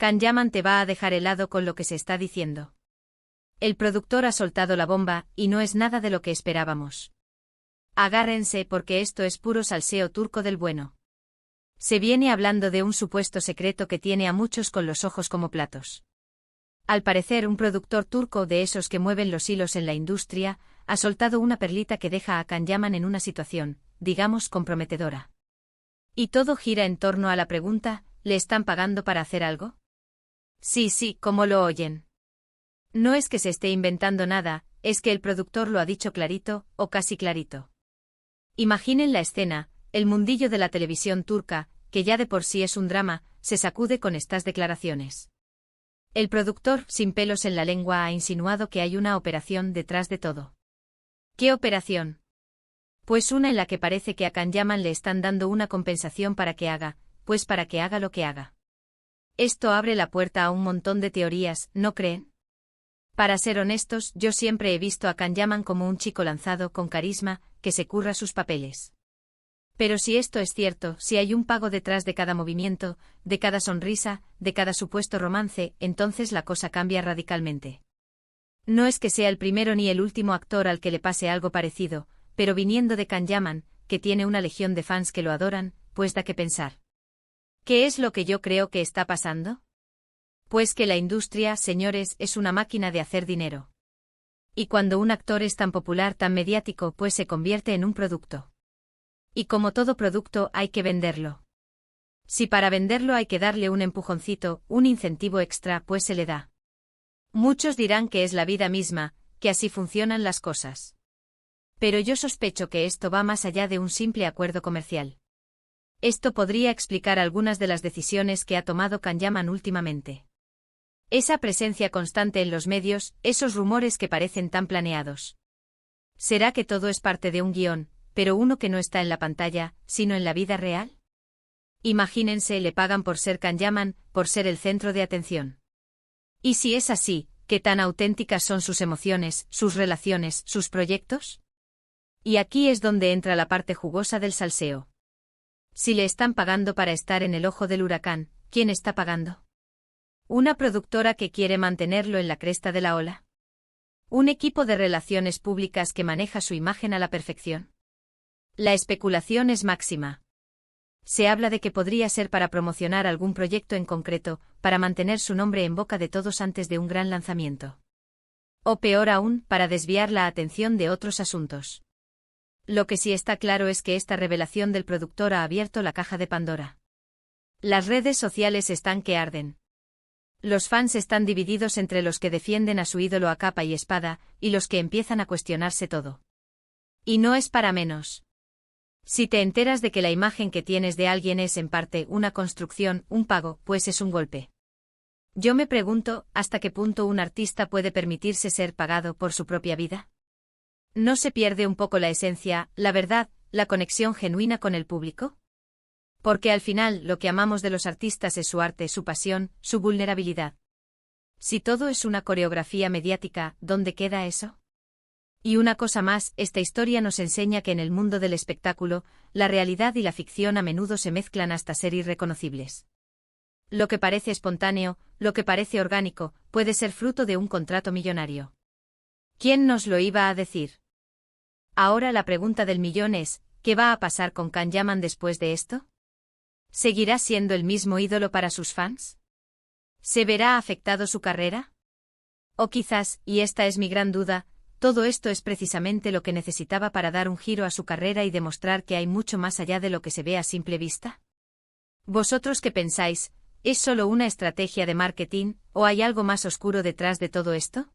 Can Yaman te va a dejar helado con lo que se está diciendo. El productor ha soltado la bomba, y no es nada de lo que esperábamos. Agárrense porque esto es puro salseo turco del bueno. Se viene hablando de un supuesto secreto que tiene a muchos con los ojos como platos. Al parecer, un productor turco de esos que mueven los hilos en la industria, ha soltado una perlita que deja a Can Yaman en una situación, digamos, comprometedora. Y todo gira en torno a la pregunta, ¿le están pagando para hacer algo? Sí, como lo oyen. No es que se esté inventando nada, es que el productor lo ha dicho clarito, o casi clarito. Imaginen la escena, el mundillo de la televisión turca, que ya de por sí es un drama, se sacude con estas declaraciones. El productor, sin pelos en la lengua, ha insinuado que hay una operación detrás de todo. ¿Qué operación? Pues una en la que parece que a Can Yaman le están dando una compensación para que haga lo que haga. Esto abre la puerta a un montón de teorías, ¿no creen? Para ser honestos, yo siempre he visto a Can Yaman como un chico lanzado, con carisma, que se curra sus papeles. Pero si esto es cierto, si hay un pago detrás de cada movimiento, de cada sonrisa, de cada supuesto romance, entonces la cosa cambia radicalmente. No es que sea el primero ni el último actor al que le pase algo parecido, pero viniendo de Can Yaman, que tiene una legión de fans que lo adoran, pues da que pensar. ¿Qué es lo que yo creo que está pasando? Pues que la industria, señores, es una máquina de hacer dinero. Y cuando un actor es tan popular, tan mediático, pues se convierte en un producto. Y como todo producto, hay que venderlo. Si para venderlo hay que darle un empujoncito, un incentivo extra, pues se le da. Muchos dirán que es la vida misma, que así funcionan las cosas. Pero yo sospecho que esto va más allá de un simple acuerdo comercial. Esto podría explicar algunas de las decisiones que ha tomado Can Yaman últimamente. Esa presencia constante en los medios, esos rumores que parecen tan planeados. ¿Será que todo es parte de un guión, pero uno que no está en la pantalla, sino en la vida real? Imagínense, le pagan por ser Can Yaman, por ser el centro de atención. Y si es así, ¿qué tan auténticas son sus emociones, sus relaciones, sus proyectos? Y aquí es donde entra la parte jugosa del salseo. Si le están pagando para estar en el ojo del huracán, ¿quién está pagando? ¿Una productora que quiere mantenerlo en la cresta de la ola? ¿Un equipo de relaciones públicas que maneja su imagen a la perfección? La especulación es máxima. Se habla de que podría ser para promocionar algún proyecto en concreto, para mantener su nombre en boca de todos antes de un gran lanzamiento. O peor aún, para desviar la atención de otros asuntos. Lo que sí está claro es que esta revelación del productor ha abierto la caja de Pandora. Las redes sociales están que arden. Los fans están divididos entre los que defienden a su ídolo a capa y espada, y los que empiezan a cuestionarse todo. Y no es para menos. Si te enteras de que la imagen que tienes de alguien es en parte una construcción, un pago, pues es un golpe. Yo me pregunto, ¿hasta qué punto un artista puede permitirse ser pagado por su propia vida? ¿No se pierde un poco la esencia, la verdad, la conexión genuina con el público? Porque al final lo que amamos de los artistas es su arte, su pasión, su vulnerabilidad. Si todo es una coreografía mediática, ¿dónde queda eso? Y una cosa más, esta historia nos enseña que en el mundo del espectáculo, la realidad y la ficción a menudo se mezclan hasta ser irreconocibles. Lo que parece espontáneo, lo que parece orgánico, puede ser fruto de un contrato millonario. ¿Quién nos lo iba a decir? Ahora la pregunta del millón es, ¿qué va a pasar con Can Yaman después de esto? ¿Seguirá siendo el mismo ídolo para sus fans? ¿Se verá afectado su carrera? O quizás, y esta es mi gran duda, todo esto es precisamente lo que necesitaba para dar un giro a su carrera y demostrar que hay mucho más allá de lo que se ve a simple vista. ¿Vosotros qué pensáis? ¿Es solo una estrategia de marketing, o hay algo más oscuro detrás de todo esto?